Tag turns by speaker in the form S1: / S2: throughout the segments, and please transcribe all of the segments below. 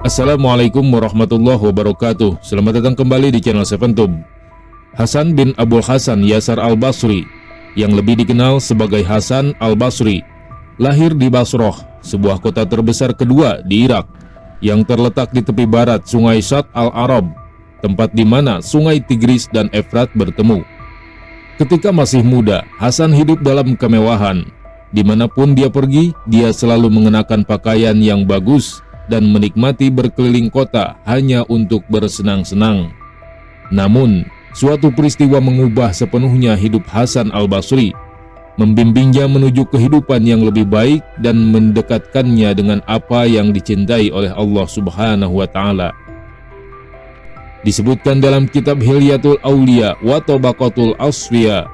S1: Assalamualaikum warahmatullahi wabarakatuh. Selamat datang kembali di channel Seventube. Hasan bin Abul Hasan Yasar al-Basri, yang lebih dikenal sebagai Hasan al-Basri, lahir di Basrah, sebuah kota terbesar kedua di Irak, yang terletak di tepi barat Sungai Shatt al-Arab, tempat di mana Sungai Tigris dan Efrat bertemu. Ketika masih muda, Hasan hidup dalam kemewahan. Dimanapun dia pergi, dia selalu mengenakan pakaian yang bagus dan menikmati berkeliling kota hanya untuk bersenang-senang. Namun, suatu peristiwa mengubah sepenuhnya hidup Hasan al-Basri, membimbingnya menuju kehidupan yang lebih baik dan mendekatkannya dengan apa yang dicintai oleh Allah Subhanahu wa Ta'ala. Disebutkan dalam kitab Hilyatul Aulia wa Tabaqatul Asfiya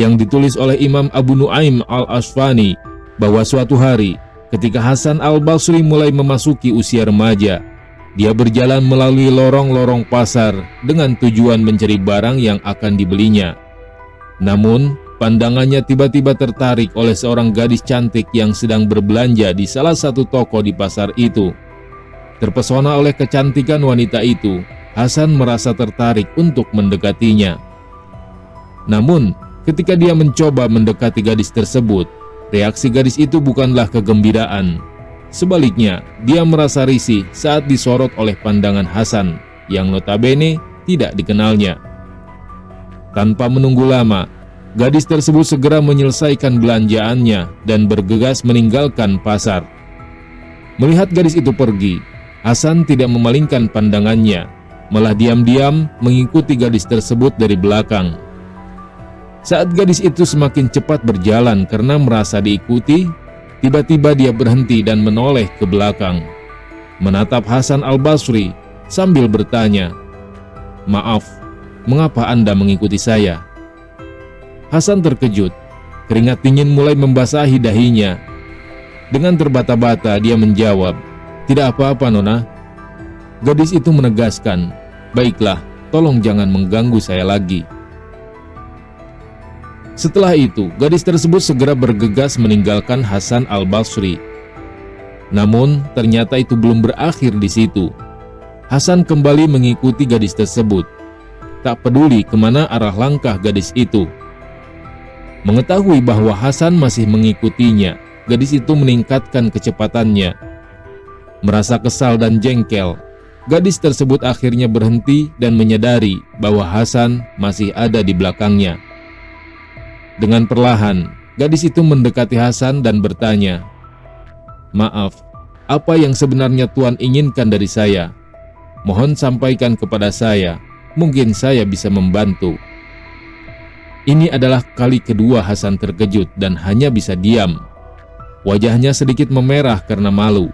S1: yang ditulis oleh Imam Abu Nuaim al-Asfani, bahwa suatu hari ketika Hasan al-Basri mulai memasuki usia remaja, dia berjalan melalui lorong-lorong pasar dengan tujuan mencari barang yang akan dibelinya. Namun, pandangannya tiba-tiba tertarik oleh seorang gadis cantik yang sedang berbelanja di salah satu toko di pasar itu. Terpesona oleh kecantikan wanita itu, Hasan merasa tertarik untuk mendekatinya. Namun, ketika dia mencoba mendekati gadis tersebut, reaksi gadis itu bukanlah kegembiraan. Sebaliknya, dia merasa risih saat disorot oleh pandangan Hasan yang notabene tidak dikenalnya. Tanpa menunggu lama, gadis tersebut segera menyelesaikan belanjaannya dan bergegas meninggalkan pasar. Melihat gadis itu pergi, Hasan tidak memalingkan pandangannya, malah diam-diam mengikuti gadis tersebut dari belakang. Saat gadis itu semakin cepat berjalan karena merasa diikuti, tiba-tiba dia berhenti dan menoleh ke belakang, menatap Hasan al-Basri sambil bertanya, "Maaf, mengapa Anda mengikuti saya?" Hasan terkejut, keringat dingin mulai membasahi dahinya. Dengan terbata-bata dia menjawab, "Tidak apa-apa, Nona." Gadis itu menegaskan, "Baiklah, tolong jangan mengganggu saya lagi." Setelah itu, gadis tersebut segera bergegas meninggalkan Hasan al-Basri. Namun, ternyata itu belum berakhir di situ. Hasan kembali mengikuti gadis tersebut, tak peduli kemana arah langkah gadis itu. Mengetahui bahwa Hasan masih mengikutinya, gadis itu meningkatkan kecepatannya. Merasa kesal dan jengkel, gadis tersebut akhirnya berhenti dan menyadari bahwa Hasan masih ada di belakangnya. Dengan perlahan, gadis itu mendekati Hasan dan bertanya, "Maaf, apa yang sebenarnya Tuan inginkan dari saya? Mohon sampaikan kepada saya, mungkin saya bisa membantu." Ini adalah kali kedua Hasan terkejut dan hanya bisa diam. Wajahnya sedikit memerah karena malu.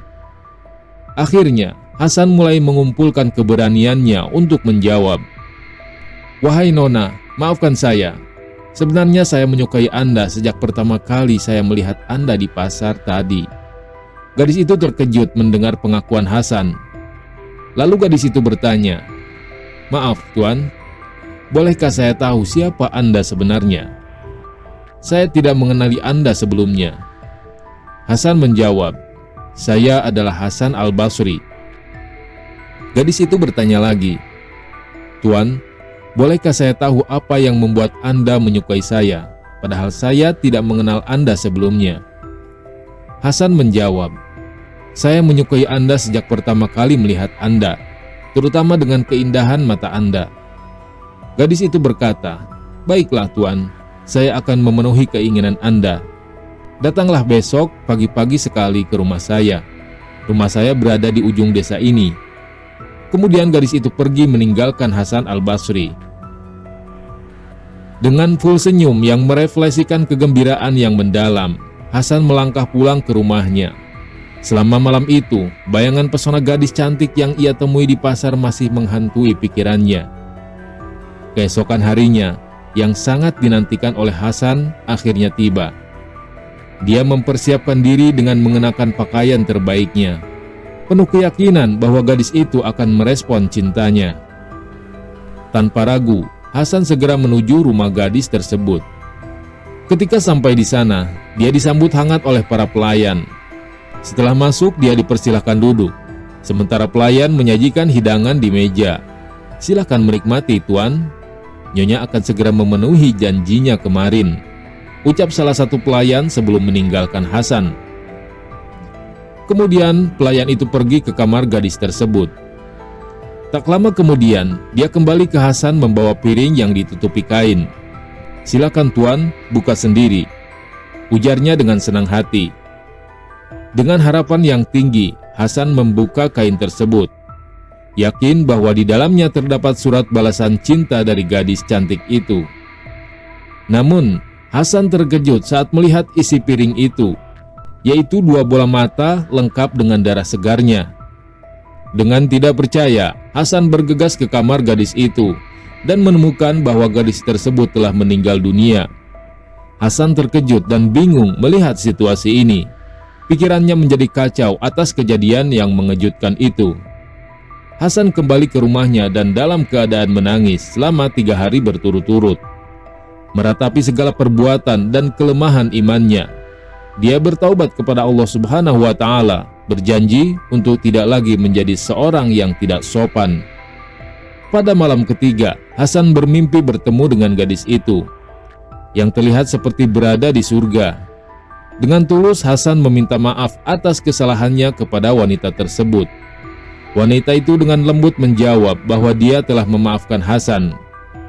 S1: Akhirnya, Hasan mulai mengumpulkan keberaniannya untuk menjawab, "Wahai Nona, maafkan saya. Sebenarnya saya menyukai Anda sejak pertama kali saya melihat Anda di pasar tadi." Gadis itu terkejut mendengar pengakuan Hasan. Lalu gadis itu bertanya, "Maaf Tuan, bolehkah saya tahu siapa Anda sebenarnya? Saya tidak mengenali Anda sebelumnya." Hasan menjawab, "Saya adalah Hasan al-Basri." Gadis itu bertanya lagi, "Tuan, bolehkah saya tahu apa yang membuat Anda menyukai saya, padahal saya tidak mengenal Anda sebelumnya?" Hasan menjawab, "Saya menyukai Anda sejak pertama kali melihat Anda, terutama dengan keindahan mata Anda." Gadis itu berkata, "Baiklah Tuan, saya akan memenuhi keinginan Anda. Datanglah besok pagi-pagi sekali ke rumah saya. Rumah saya berada di ujung desa ini." Kemudian gadis itu pergi meninggalkan Hasan al-Basri. Dengan full senyum yang merefleksikan kegembiraan yang mendalam, Hasan melangkah pulang ke rumahnya. Selama malam itu, bayangan pesona gadis cantik yang ia temui di pasar masih menghantui pikirannya. Keesokan harinya, yang sangat dinantikan oleh Hasan akhirnya tiba. Dia mempersiapkan diri dengan mengenakan pakaian terbaiknya, penuh keyakinan bahwa gadis itu akan merespon cintanya. Tanpa ragu, Hasan segera menuju rumah gadis tersebut. Ketika sampai di sana, dia disambut hangat oleh para pelayan. Setelah masuk, dia dipersilahkan duduk. Sementara pelayan menyajikan hidangan di meja. "Silakan menikmati, Tuan. Nyonya akan segera memenuhi janjinya kemarin," ucap salah satu pelayan sebelum meninggalkan Hasan. Kemudian pelayan itu pergi ke kamar gadis tersebut. Tak lama kemudian, dia kembali ke Hasan membawa piring yang ditutupi kain. "Silakan Tuan, buka sendiri," ujarnya dengan senang hati. Dengan harapan yang tinggi, Hasan membuka kain tersebut, yakin bahwa di dalamnya terdapat surat balasan cinta dari gadis cantik itu. Namun, Hasan terkejut saat melihat isi piring itu, yaitu 2 bola mata lengkap dengan darah segarnya. Dengan tidak percaya, Hasan bergegas ke kamar gadis itu dan menemukan bahwa gadis tersebut telah meninggal dunia. Hasan terkejut dan bingung melihat situasi ini. Pikirannya menjadi kacau atas kejadian yang mengejutkan itu. Hasan kembali ke rumahnya dan dalam keadaan menangis selama 3 hari berturut-turut. Meratapi segala perbuatan dan kelemahan imannya, dia bertaubat kepada Allah Subhanahu wa Ta'ala, berjanji untuk tidak lagi menjadi seorang yang tidak sopan. Pada malam ketiga, Hasan bermimpi bertemu dengan gadis itu, yang terlihat seperti berada di surga. Dengan tulus, Hasan meminta maaf atas kesalahannya kepada wanita tersebut. Wanita itu dengan lembut menjawab bahwa dia telah memaafkan Hasan,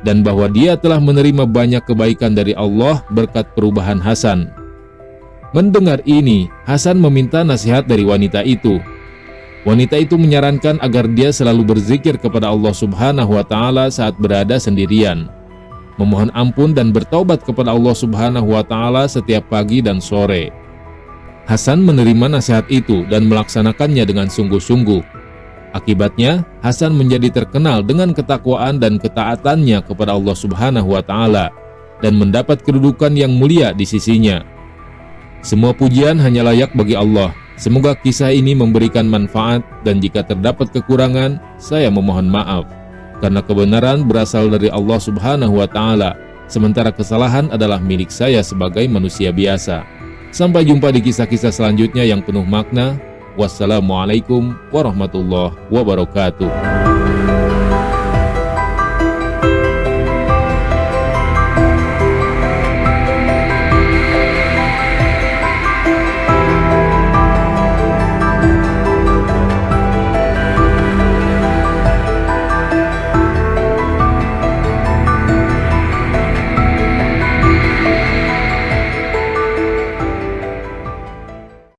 S1: dan bahwa dia telah menerima banyak kebaikan dari Allah berkat perubahan Hasan. Mendengar ini, Hasan meminta nasihat dari wanita itu. Wanita itu menyarankan agar dia selalu berzikir kepada Allah Subhanahu wa Ta'ala saat berada sendirian, memohon ampun dan bertaubat kepada Allah Subhanahu wa Ta'ala setiap pagi dan sore. Hasan menerima nasihat itu dan melaksanakannya dengan sungguh-sungguh. Akibatnya, Hasan menjadi terkenal dengan ketakwaan dan ketaatannya kepada Allah Subhanahu wa Ta'ala dan mendapat kedudukan yang mulia di sisinya. Semua pujian hanya layak bagi Allah. Semoga kisah ini memberikan manfaat, dan jika terdapat kekurangan, saya memohon maaf. Karena kebenaran berasal dari Allah Subhanahu wa Ta'ala, sementara kesalahan adalah milik saya sebagai manusia biasa. Sampai jumpa di kisah-kisah selanjutnya yang penuh makna. Wassalamualaikum warahmatullahi wabarakatuh.